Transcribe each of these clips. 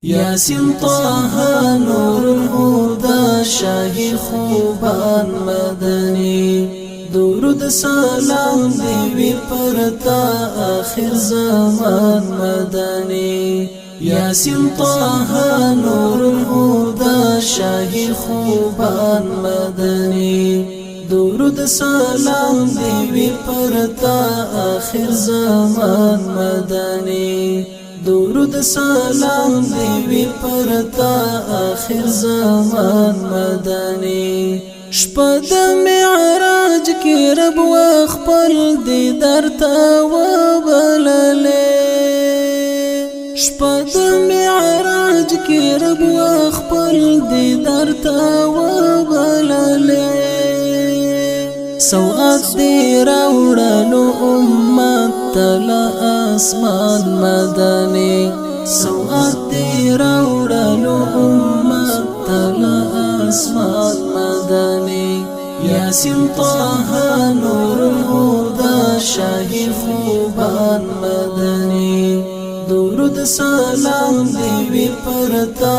ياسين طه نور الهدى شاهي خوبان مدني درود سلام دی پرتا آخر زمان مدني ياسين طه نور الهدى شاهي خوبان مدني درود سلام دی پرتا آخر زمان مدني درود سلام دی پرتا آخر زمان مدني شپه د معراج کی رب وخپل دیدار تا وبللې شپه د معراج کی رب وخپل دیدار تا وبللې سوغات دی راوړلو امت تل اسمان مدني سوغات دی راوړلو امت تل اسمان مدني ياسين طه نور الهدى شاهي خوبان مدني درود سلام دی پرتا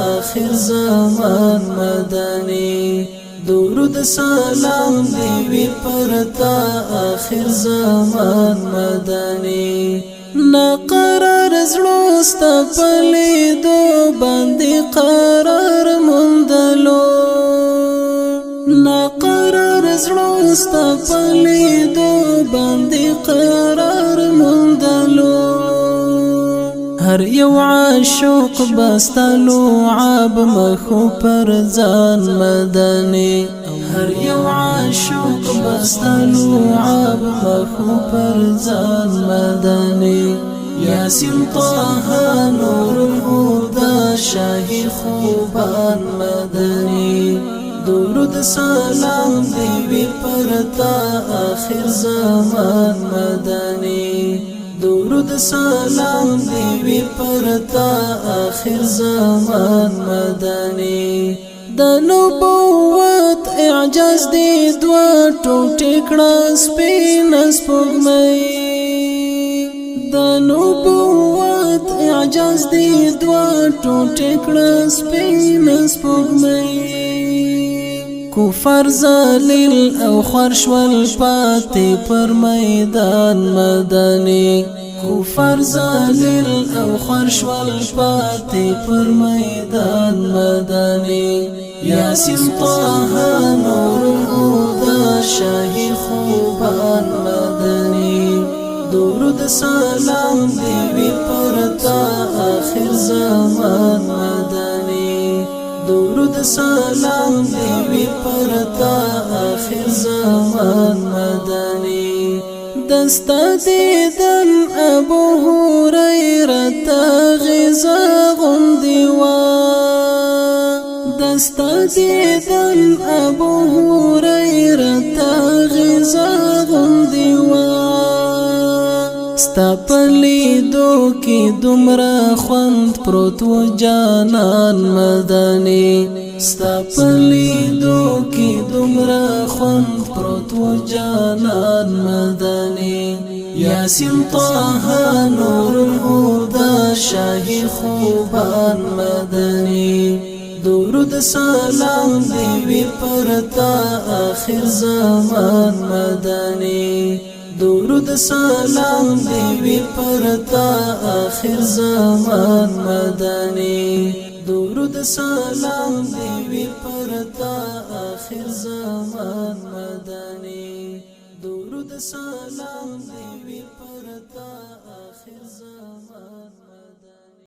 آخر زمان مدني درود سلام دی پرتا آخر زمان مدني نقرار زړوستا پلیدو باندې قرار مندلو نقرار زړوستا پلیدو باندې قرار مندلو هر یو عاشق بستلو عاب مخو پر ځان مدني هر یو عاشق بستلو عاب مخو پر ځان مدني ياسين طه نور الهدى شاهي خوبان مدني درود سلام دی پرتا آخر زمان مدني درود سلام دی پرتا آخر زمان مدني د نبوت اعجاز دی دوا ټوټې کړه سپین سپوږمۍ د نبوت اعجاز دی دوا ټوټې کړه سپین سپوږمۍ کفر ذلیل او خرشول پاتې پر میدان مدني کفر ذلیل او خرشول پاتې پر میدان مدني ياسين طه نور الهدى شاهي خوبان مدني درود سلام دی پرتا آخر زمان مدني درود سلام دی پرتا آخر زمان مدني دستا دیدن ابو هريره غزا غندوا دستا دیدن ابو هريره غزا غندوا ستا پلیدو کی دمرا خوند پروت و جانان مدني ستا پلیدو کی دمرا خوند پروت و جانان مدني ياسين طه نور الهدى شاهي خوبان مدني درود سلام دی پرتا آخر زمان مدني درود سلام دی پرتا آخر زمان مدني درود سلام دی پرتا آخر زمان مدني درود سلام دی پرتا آخر زمان